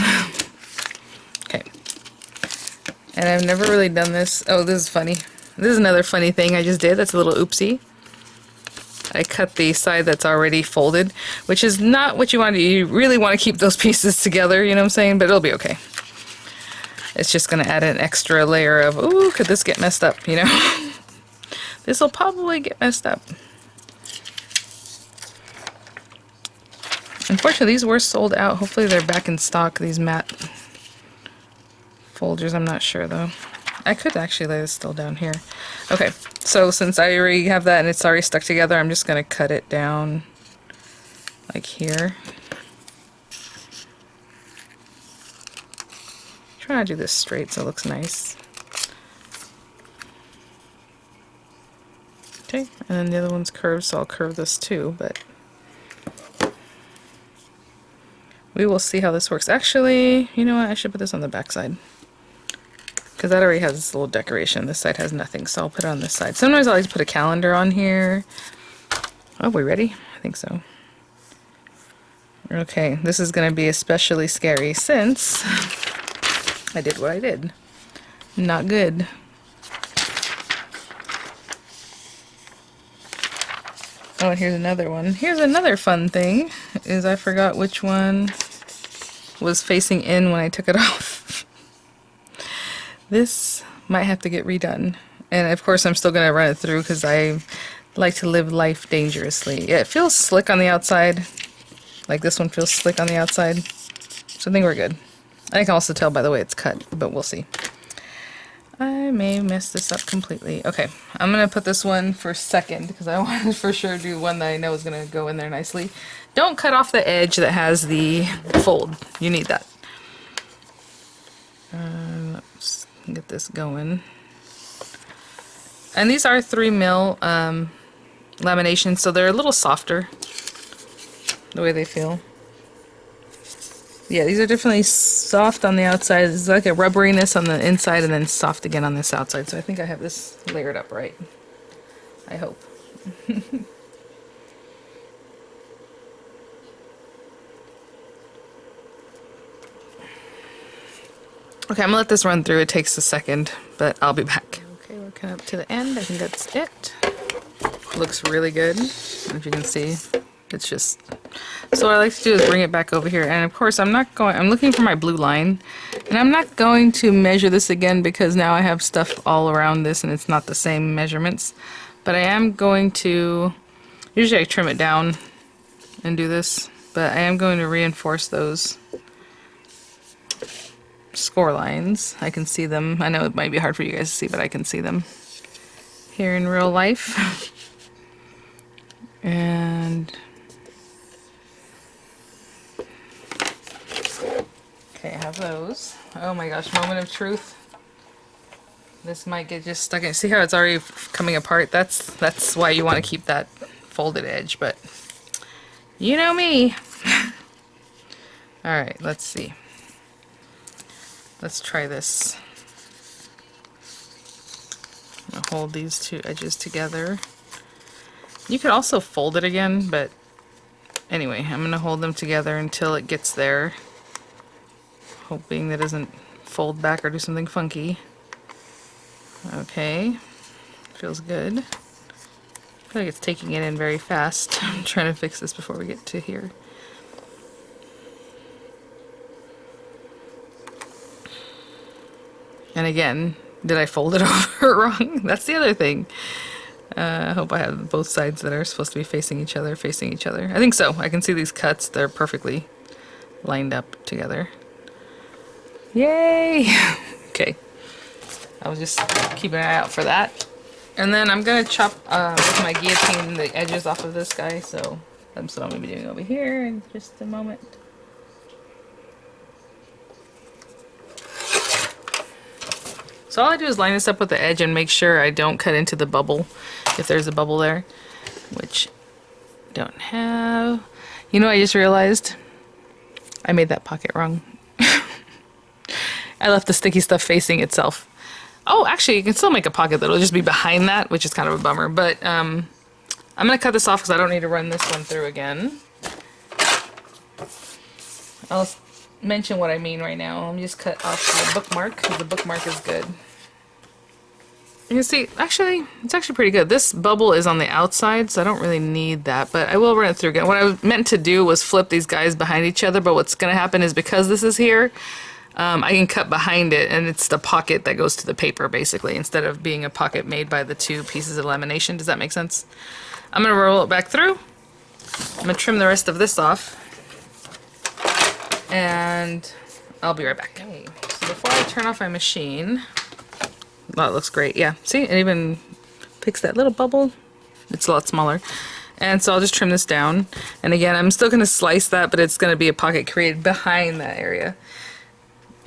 Okay. And I've never really done this. Oh, this is funny. This is another funny thing I just did. That's a little oopsie. I cut the side that's already folded, which is not what you want to do. You really want to keep those pieces together, you know what I'm saying? But it'll be okay. It's just going to add an extra layer of, ooh, could this get messed up, you know? This will probably get messed up. Unfortunately, these were sold out. Hopefully they're back in stock, these matte folders. I'm not sure, though. I could actually lay this still down here. Okay, so since I already have that and it's already stuck together, I'm just going to cut it down like here. Try to do this straight so it looks nice. Okay, and then the other one's curved, so I'll curve this too, but we will see how this works. Actually, you know what? I should put this on the back side, because that already has this little decoration. This side has nothing, so I'll put it on this side. Sometimes I like to put a calendar on here. Oh, we ready? I think so. Okay, this is going to be especially scary since I did what I did. Not good. Oh, and here's another one. Here's another fun thing, is I forgot which one was facing in when I took it off. This might have to get redone. And of course I'm still going to run it through because I like to live life dangerously. Yeah, it feels slick on the outside. Like this one feels slick on the outside. So I think we're good. I can also tell by the way it's cut, but we'll see. I may mess this up completely. Okay, I'm going to put this one for second because I want to for sure do one that I know is going to go in there nicely. Don't cut off the edge that has the fold. You need that. Let's get this going. And these are 3mm lamination, so they're a little softer the way they feel. Yeah, these are definitely soft on the outside. It's like a rubberiness on the inside and then soft again on this outside. So I think I have this layered up right. I hope. Okay, I'm gonna let this run through. It takes a second, but I'll be back. Okay, we're kind of up to the end. I think that's it. looks really good. If you can see, it's just... So what I like to do is bring it back over here, and of course I'm looking for my blue line, and I'm not going to measure this again because now I have stuff all around this and it's not the same measurements. But I am going to, usually I trim it down and do this, but I am going to reinforce those score lines. I can see them. I know it might be hard for you guys to see, but I can see them here in real life. And okay, I have those. Oh my gosh, moment of truth. This might get just stuck in. See how it's already coming apart? That's why you want to keep that folded edge, but you know me. Alright, let's see. Let's try this. I'm gonna hold these two edges together. You could also fold it again, but anyway, I'm gonna hold them together until it gets there. Hoping that it doesn't fold back or do something funky. Okay, feels good. I feel like it's taking it in very fast. I'm trying to fix this before we get to here. And again, did I fold it over wrong? That's the other thing. I hope I have both sides that are supposed to be facing each other. I think so. I can see these cuts. They're perfectly lined up together. Yay! Okay. I was just keeping an eye out for that. And then I'm going to chop with my guillotine the edges off of this guy. So that's what I'm going to be doing over here in just a moment. So all I do is line this up with the edge and make sure I don't cut into the bubble if there's a bubble there, which I don't have. You know, I just realized I made that pocket wrong. I left the sticky stuff facing itself. Oh, actually, you can still make a pocket that'll just be behind that, which is kind of a bummer, but I'm going to cut this off because I don't need to run this one through again. I'll mention what I mean right now. Let me just cut off the bookmark because the bookmark is good. You can see, actually, it's actually pretty good. This bubble is on the outside, so I don't really need that, but I will run it through again. What I meant to do was flip these guys behind each other, but what's going to happen is because this is here, I can cut behind it, and it's the pocket that goes to the paper, basically, instead of being a pocket made by the two pieces of lamination. Does that make sense? I'm going to roll it back through. I'm going to trim the rest of this off. And I'll be right back. Okay, so before I turn off my machine, that looks great. Yeah, see, it even picks that little bubble. It's a lot smaller. And so I'll just trim this down. And again, I'm still going to slice that, but it's going to be a pocket created behind that area.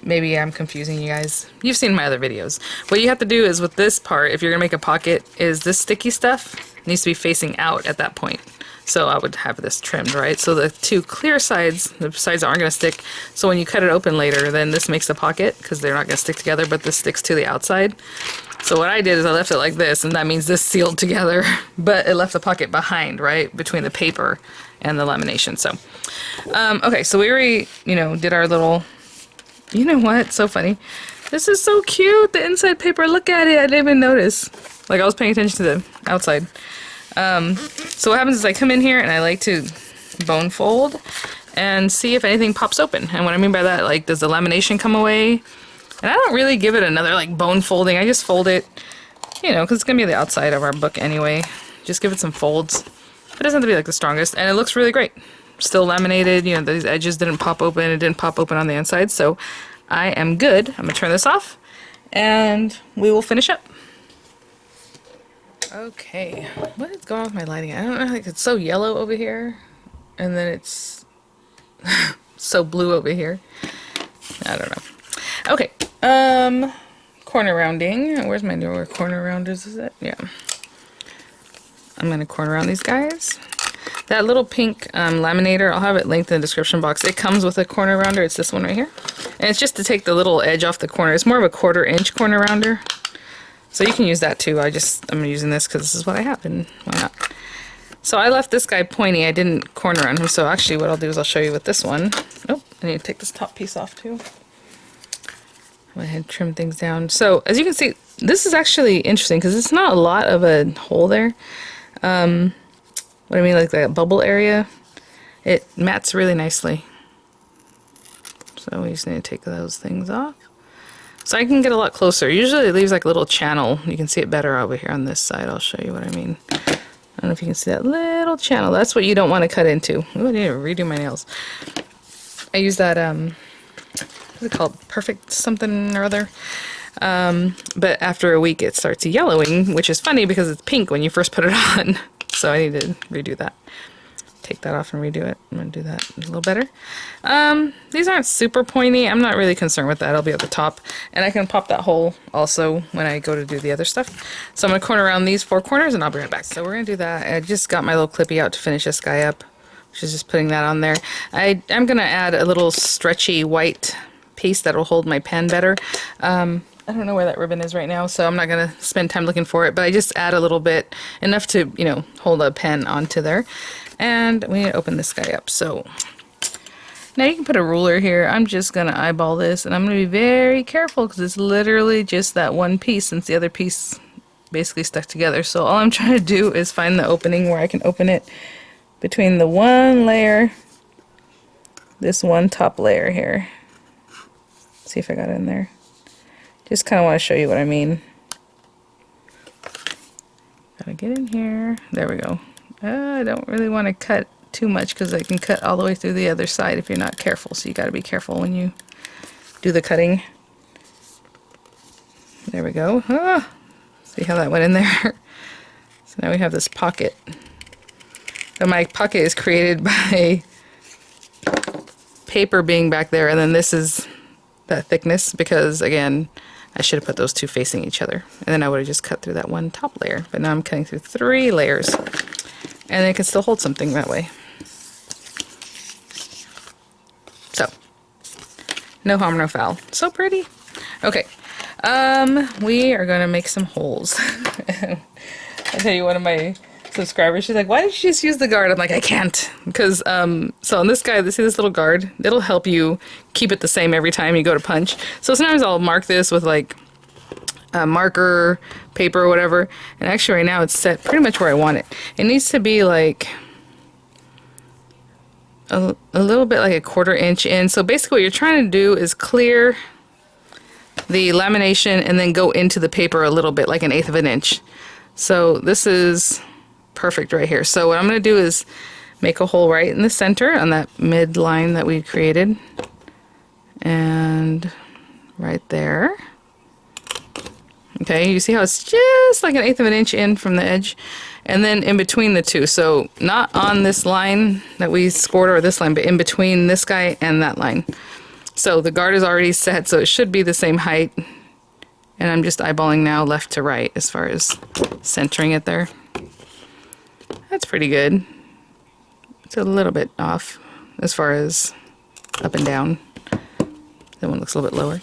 Maybe I'm confusing you guys. You've seen my other videos. What you have to do is with this part, if you're going to make a pocket, is this sticky stuff needs to be facing out at that point. So I would have this trimmed, right? So the two clear sides, the sides that aren't going to stick, so when you cut it open later, then this makes a pocket, because they're not going to stick together, but this sticks to the outside. So what I did is I left it like this, and that means this sealed together, but it left the pocket behind, right? Between the paper and the lamination. So, okay, so we already, did our little, you know what? It's so funny. This is so cute, the inside paper. Look at it. I didn't even notice. Like, I was paying attention to the outside. So what happens is I come in here and I like to bone fold and see if anything pops open. And what I mean by that, like, does the lamination come away? And I don't really give it another, like, bone folding. I just fold it, because it's going to be the outside of our book anyway. Just give it some folds. It doesn't have to be, like, the strongest. And it looks really great. Still laminated. These edges didn't pop open. It didn't pop open on the inside. So I am good. I'm going to turn this off and we will finish up. Okay, what is going on with my lighting? I don't know, like, it's so yellow over here, and then it's so blue over here. I don't know. Okay, corner rounding. Where's my newer corner rounders? Is it? Yeah. I'm gonna corner round these guys. That little pink laminator, I'll have it linked in the description box. It comes with a corner rounder. It's this one right here, and it's just to take the little edge off the corner. It's more of a 1/4 inch corner rounder. So you can use that too. I'm using this because this is what I have, and why not? So I left this guy pointy. I didn't corner on him. So actually what I'll do is I'll show you with this one. Oh, I need to take this top piece off too. Go ahead and trim things down. So as you can see, this is actually interesting because it's not a lot of a hole there. What I mean, like that bubble area, it mattes really nicely. So we just need to take those things off. So I can get a lot closer. Usually it leaves like a little channel. You can see it better over here on this side. I'll show you what I mean. I don't know if you can see that little channel. That's what you don't want to cut into. Ooh, I need to redo my nails. I use that, what's it called? Perfect something or other. But after a week it starts yellowing, which is funny because it's pink when you first put it on. So I need to redo that. Take that off and redo it. I'm going to do that a little better. These aren't super pointy. I'm not really concerned with that. It'll be at the top. And I can pop that hole also when I go to do the other stuff. So I'm going to corner around these 4 corners and I'll be right back. So we're going to do that. I just got my little clippy out to finish this guy up, which is just putting that on there. I'm going to add a little stretchy white piece that will hold my pen better. I don't know where that ribbon is right now, so I'm not going to spend time looking for it, but I just add a little bit, enough to, you know, hold a pen onto there. And we need to open this guy up. So now you can put a ruler here. I'm just going to eyeball this, and I'm going to be very careful because it's literally just that one piece since the other piece basically stuck together. So all I'm trying to do is find the opening where I can open it between the one layer, this one top layer here. See if I got it in there. Just kind of want to show you what I mean. Gotta get in here. There we go. I don't really want to cut too much because I can cut all the way through the other side if you're not careful. So you got to be careful when you do the cutting. There we go. Ah, see how that went in there? So now we have this pocket. So my pocket is created by paper being back there, and then this is that thickness because, again, I should have put those two facing each other, and then I would have just cut through that one top layer. But now I'm cutting through 3 layers, and it can still hold something that way. So, no harm, no foul. So pretty. Okay, we are gonna make some holes. I tell you, one of my subscribers, she's like, why did you just use the guard? I'm like, I can't, because so on this guy, see this little guard, it'll help you keep it the same every time you go to punch. So sometimes I'll mark this with like a marker paper or whatever, and actually right now it's set pretty much where I want it. It needs to be like a little bit like a 1/4 inch in. So basically what you're trying to do is clear the lamination and then go into the paper a little bit, like 1/8 of an inch. So this is perfect right here. So what I'm going to do is make a hole right in the center on that mid line that we created, and right there. Okay, you see how it's just like 1/8 of an inch in from the edge, and then in between the two. So not on this line that we scored or this line, but in between this guy and that line. So the guard is already set, so it should be the same height, and I'm just eyeballing now left to right as far as centering it there. That's pretty good. It's a little bit off as far as up and down. That one looks a little bit lower.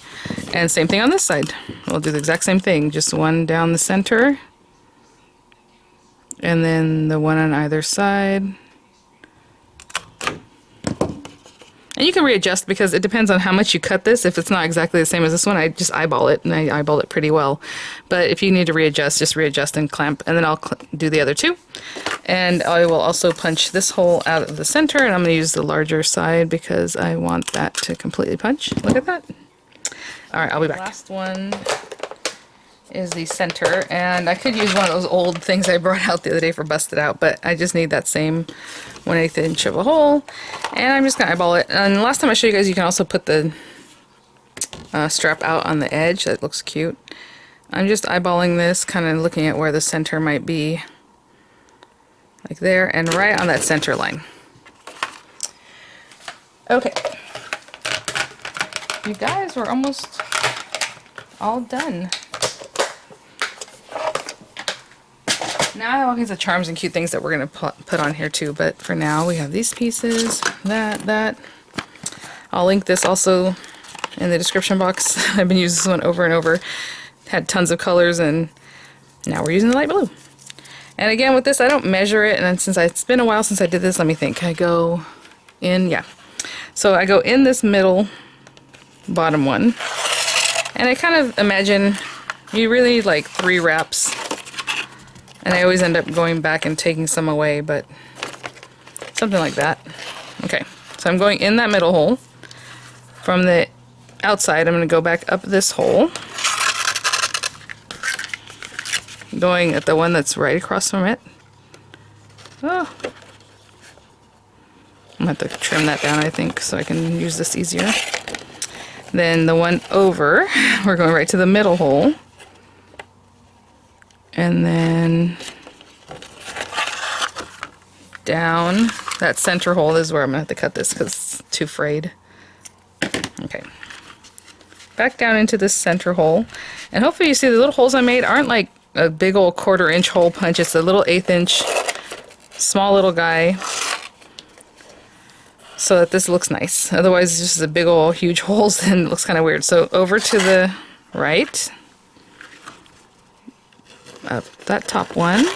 And same thing on this side. We'll do the exact same thing. Just one down the center. And then the one on either side. And you can readjust because it depends on how much you cut this. If it's not exactly the same as this one, I just eyeball it, and I eyeball it pretty well. But if you need to readjust, just readjust and clamp, and then I'll do the other two. And I will also punch this hole out of the center, and I'm going to use the larger side because I want that to completely punch. Look at that. All right, I'll be back. Last one is the center, and I could use one of those old things I brought out the other day for busted out, but I just need that same 1/8 inch of a hole, and I'm just gonna eyeball it. And last time I showed you guys, you can also put the strap out on the edge. That looks cute. I'm just eyeballing this, kind of looking at where the center might be, like there, and right on that center line. Okay, you guys, we're almost all done. Now I have all kinds of charms and cute things that we're going to put on here too, but for now we have these pieces, that. I'll link this also in the description box. I've been using this one over and over. Had tons of colors, and now we're using the light blue. And again with this, I don't measure it, and since it's been a while since I did this, let me think. I go in, yeah. So I go in this middle bottom one, and I kind of imagine you really need like 3 wraps And I always end up going back and taking some away, but something like that. Okay, so I'm going in that middle hole. From the outside, I'm going to go back up this hole. Going at the one that's right across from it. Oh. I'm going to have to trim that down, I think, so I can use this easier. Then the one over, we're going right to the middle hole. And then down that center hole is where I'm going to have to cut this because it's too frayed. Okay. Back down into this center hole. And hopefully you see the little holes I made aren't like a big old 1/4 inch hole punch. It's a little 1/8 inch, small little guy. So that this looks nice. Otherwise it's just a big old huge holes and it looks kind of weird. So over to the right. Up that top one.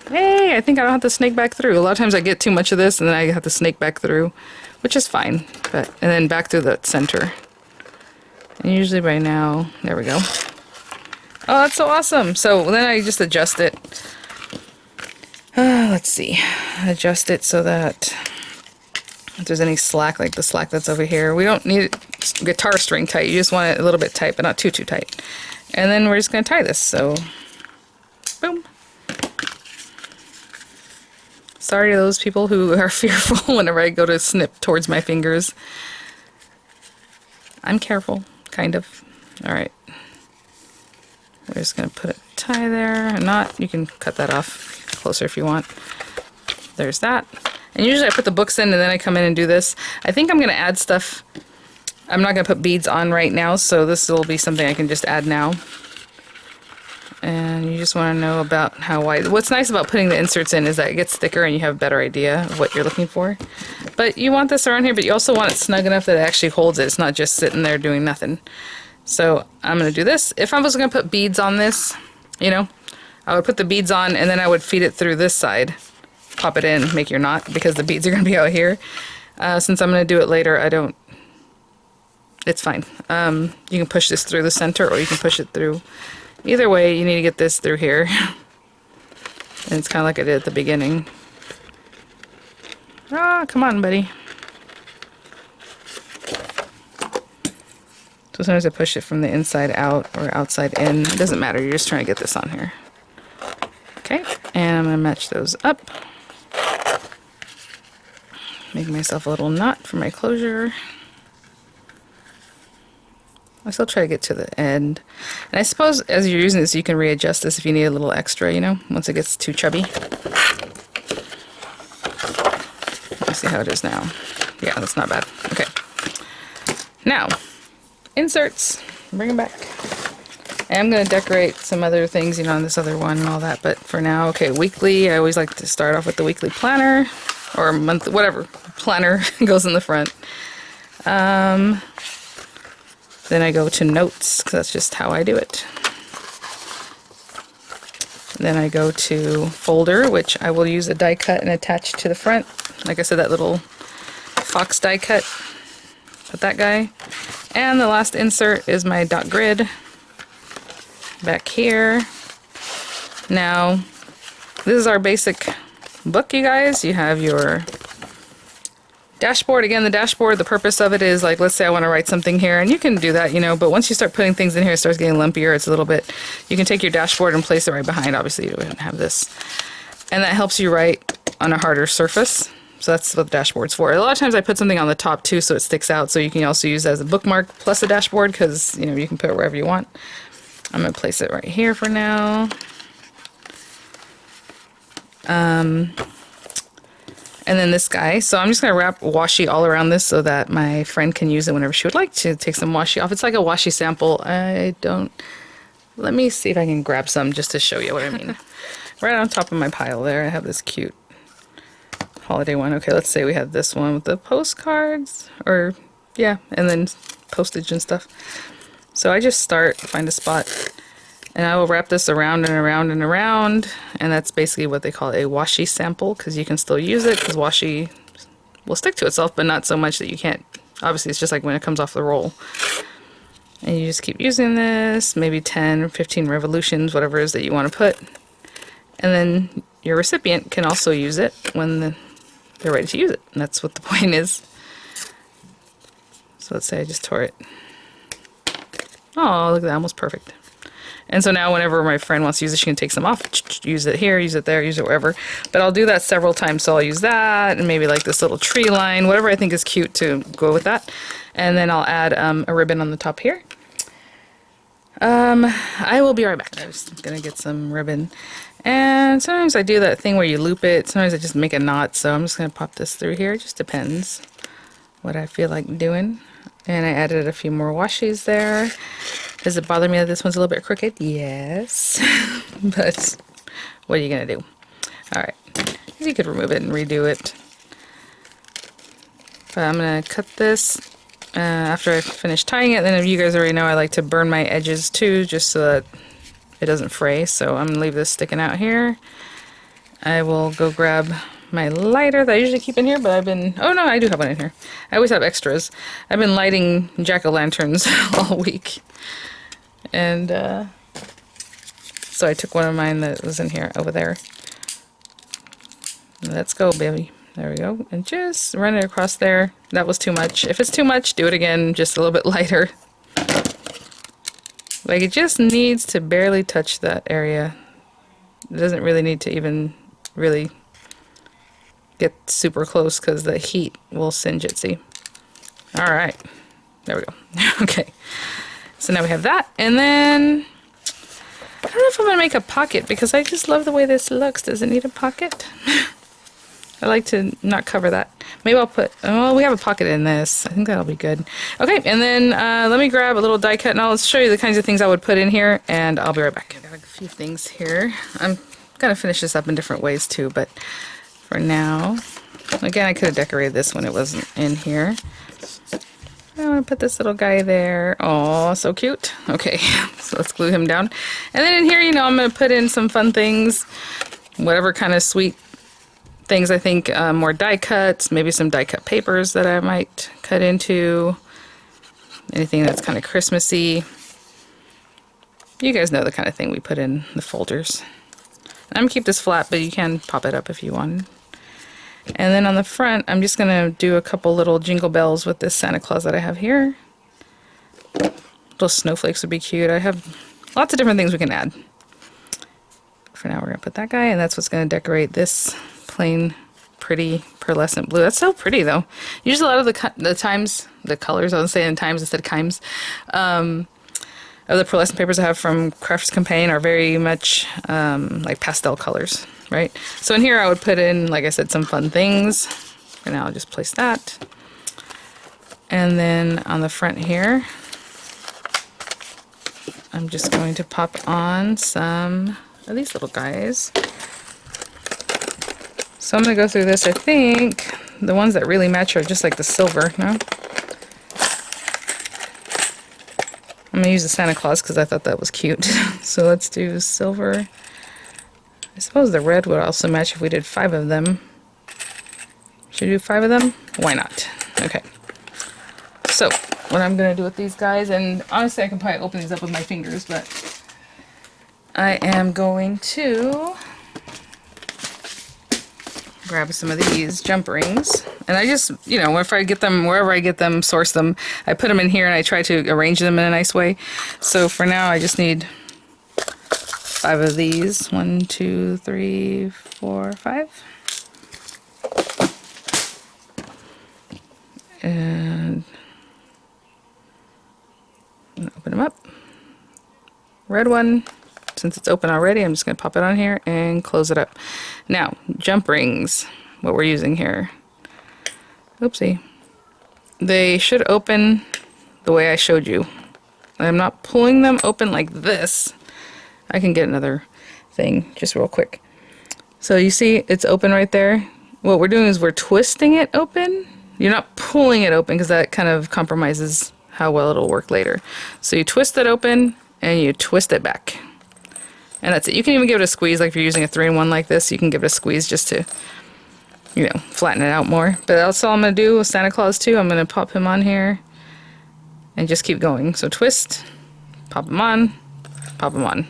Hey, I think I don't have to snake back through. A lot of times I get too much of this and then I have to snake back through, which is fine. And then back through the center. And usually by now, there we go. Oh, that's so awesome. So then I just adjust it. Let's see. Adjust it so that if there's any slack, like the slack that's over here, we don't need it guitar string tight. You just want it a little bit tight, but not too tight. And then we're just going to tie this. So, boom. Sorry to those people who are fearful whenever I go to snip towards my fingers. I'm careful, kind of. Alright. We're just going to put a tie there. And not, you can cut that off closer if you want. There's that. And usually I put the books in and then I come in and do this. I think I'm going to add stuff. I'm not going to put beads on right now, so this will be something I can just add now. And you just want to know about how wide. What's nice about putting the inserts in is that it gets thicker and you have a better idea of what you're looking for. But you want this around here, but you also want it snug enough that it actually holds it. It's not just sitting there doing nothing. So I'm going to do this. If I was going to put beads on this, you know, I would put the beads on and then I would feed it through this side. Pop it in, make your knot, because the beads are going to be out here. Since I'm going to do it later, I don't, it's fine. You can push this through the center or you can push it through. Either way, you need to get this through here. And it's kind of like I did at the beginning. Ah, come on, buddy. So sometimes I push it from the inside out or outside in. It doesn't matter, you're just trying to get this on here. Okay, and I'm going to match those up. Make myself a little knot for my closure. I still try to get to the end. And I suppose as you're using this, you can readjust this if you need a little extra, you know, once it gets too chubby. Let's see how it is now. Yeah, that's not bad. Okay. Now, inserts. Bring them back. And I'm going to decorate some other things, you know, on this other one and all that. But for now, okay, weekly. I always like to start off with the weekly planner. Or month, whatever. Planner goes in the front. Then I go to notes, because that's just how I do it. Then I go to folder, which I will use a die cut and attach to the front. Like I said, that little Fox die cut. Put that guy. And the last insert is my dot grid. Back here. Now, this is our basic book, you guys. You have your dashboard. Again, the dashboard, the purpose of it is, like, let's say I want to write something here, and you can do that, you know, but once you start putting things in here, it starts getting lumpier. It's a little bit, you can take your dashboard and place it right behind. Obviously, you wouldn't have this. And that helps you write on a harder surface. So that's what the dashboard's for. A lot of times I put something on the top too, so it sticks out, so you can also use it as a bookmark plus a dashboard, because, you know, you can put it wherever you want. I'm going to place it right here for now. And then this guy. So I'm just going to wrap washi all around this so that my friend can use it whenever she would like to take some washi off. It's like a washi sample. Let me see if I can grab some just to show you what I mean. Right on top of my pile there, I have this cute holiday one. Okay, let's say we have this one with the postcards, or yeah, and then postage and stuff. So I just find a spot, and I will wrap this around and around and around, and that's basically what they call a washi sample, because you can still use it, because washi will stick to itself, but not so much that you can't. Obviously, it's just like when it comes off the roll. And you just keep using this, maybe 10 or 15 revolutions, whatever it is that you want to put. and then your recipient can also use it when they're ready to use it. And that's what the point is. So let's say I just tore it. Oh, look at that, almost perfect. And so now whenever my friend wants to use it, she can take some off, use it here, use it there, use it wherever. But I'll do that several times, so I'll use that, and maybe like this little tree line, whatever I think is cute to go with that. And then I'll add a ribbon on the top here. I will be right back. I'm just gonna get some ribbon. And sometimes I do that thing where you loop it, sometimes I just make a knot, so I'm just gonna pop this through here. It just depends what I feel like doing. And I added a few more washes there. Does it bother me that this one's a little bit crooked? Yes. But what are you gonna do? Alright. You could remove it and redo it. But I'm gonna cut this after I finish tying it. Then, if you guys already know, I like to burn my edges too, just so that it doesn't fray. So I'm gonna leave this sticking out here. I will go grab my lighter that I usually keep in here, but I've been, oh no, I do have one in here. I always have extras. I've been lighting jack-o'-lanterns all week. And so I took one of mine that was in here, over there. Let's go, baby. There we go. And just run it across there. That was too much. If it's too much, do it again, just a little bit lighter. Like, it just needs to barely touch that area. It doesn't really need to even really get super close because the heat will singe it, see? Alright. There we go. Okay. So now we have that, and then I don't know if I'm going to make a pocket because I just love the way this looks. Does it need a pocket? I like to not cover that. Maybe I'll put, oh, we have a pocket in this. I think that'll be good. Okay, and then let me grab a little die cut and I'll show you the kinds of things I would put in here, and I'll be right back. I got a few things here. I'm going to finish this up in different ways too, but for now, again, I could have decorated this when it wasn't in here. I want to put this little guy there. Oh, so cute. Okay, so let's glue him down. And then in here, you know, I'm going to put in some fun things, whatever kind of sweet things I think, more die cuts, maybe some die cut papers that I might cut into, anything that's kind of Christmassy. You guys know the kind of thing we put in the folders. I'm going to keep this flat, but you can pop it up if you want. And then on the front, I'm just going to do a couple little jingle bells with this Santa Claus that I have here. Little snowflakes would be cute. I have lots of different things we can add. For now, we're going to put that guy, and that's what's going to decorate this plain, pretty, pearlescent blue. That's so pretty, though. Usually a lot of the colors, I was saying times instead of chimes, of the pearlescent papers I have from Crafters Campaign are very much like pastel colors, right? So in here I would put in, like I said, some fun things. For now I'll just place that. And then on the front here, I'm just going to pop on some of these little guys. So I'm going to go through this. I think the ones that really match are just like the silver, no? I'm going to use the Santa Claus because I thought that was cute. So let's do silver. I suppose the red would also match if we did 5 of them. Should we do 5 of them? Why not? Okay. So what I'm going to do with these guys, and honestly I can probably open these up with my fingers, but I am going to grab some of these jump rings, and I just, you know, if I get them, wherever I get them, source them, I put them in here and I try to arrange them in a nice way. So for now I just need 5 of these. 1, 2, 3, 4, 5. And open them up. Red one. Since it's open already, I'm just going to pop it on here and close it up. Now, jump rings, what we're using here. Oopsie. They should open the way I showed you. I'm not pulling them open like this. I can get another thing just real quick. So you see it's open right there. What we're doing is we're twisting it open. You're not pulling it open because that kind of compromises how well it'll work later. So you twist it open and you twist it back. And that's it. You can even give it a squeeze, like if you're using a 3-in-1 like this, you can give it a squeeze just to, you know, flatten it out more. But that's all I'm going to do with Santa Claus too. I'm going to pop him on here and just keep going. So twist, pop him on, pop him on.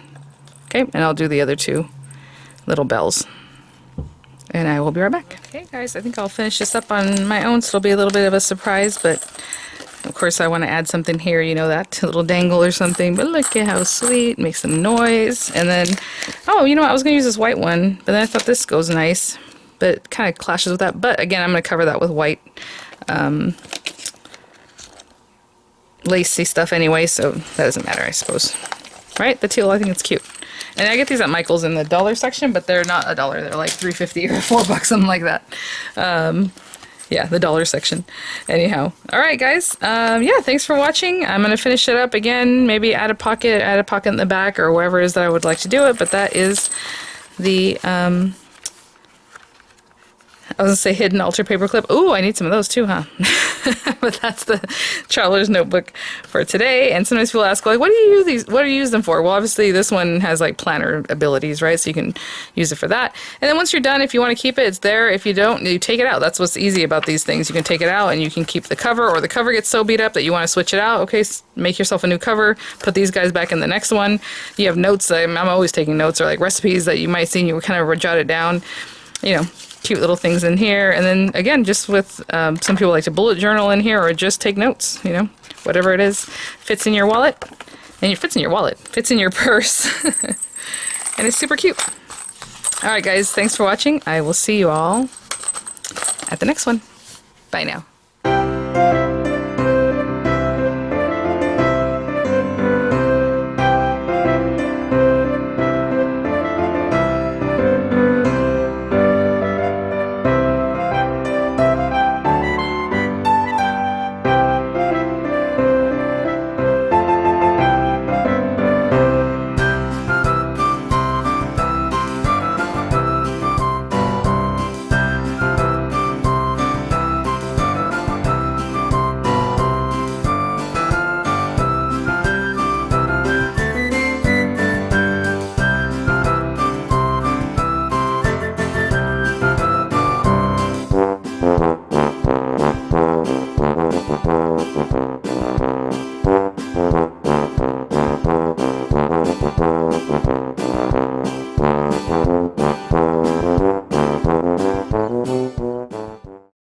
Okay, and I'll do the other 2 little bells. And I will be right back. Okay guys, I think I'll finish this up on my own, so it'll be a little bit of a surprise, but of course I want to add something here, you know, that a little dangle or something, but look at how sweet, makes some noise. And then, oh, you know what, I was going to use this white one, but then I thought this goes nice, but it kind of clashes with that. But again, I'm going to cover that with white lacy stuff anyway, so that doesn't matter, I suppose. Right? The teal, I think it's cute. And I get these at Michael's in the dollar section, but they're not $1. They're like $3.50 or $4, something like that. Yeah, the dollar section. Anyhow, all right, guys. Yeah, thanks for watching. I'm gonna finish it up again. Maybe add a pocket in the back, or wherever it is that I would like to do it. But that is the I was gonna say hidden altar paper clip. Ooh, I need some of those too, huh? But that's the traveler's notebook for today. And sometimes people ask, like, what do you use them for? Well, obviously this one has like planner abilities, right? So you can use it for that. And then once you're done, if you want to keep it, it's there. If you don't, you take it out. That's what's easy about these things. You can take it out and you can keep the cover, or the cover gets so beat up that you want to switch it out. Okay, make yourself a new cover, put these guys back in the next one. You have notes. I'm always taking notes, or like recipes that you might see and you kind of jot it down, you know. Cute little things in here. And then again, just with some people like to bullet journal in here, or just take notes, you know, whatever it is, fits in your wallet, and it fits in your wallet, fits in your purse. And it's super cute. All right guys, thanks for watching. I will see you all at the next one. Bye now.